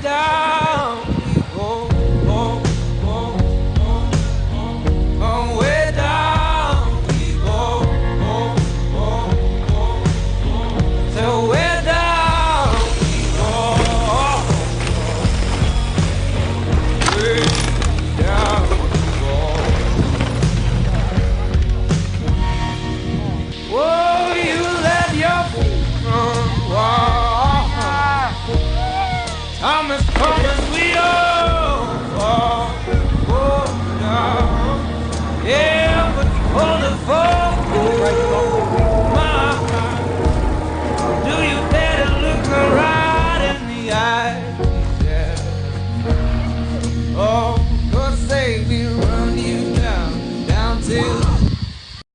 down we go. Oh, oh, oh, oh, way down we go. Oh, oh, oh, so way down we go. Way down we go. Oh, you let your feet run wild. Time has come.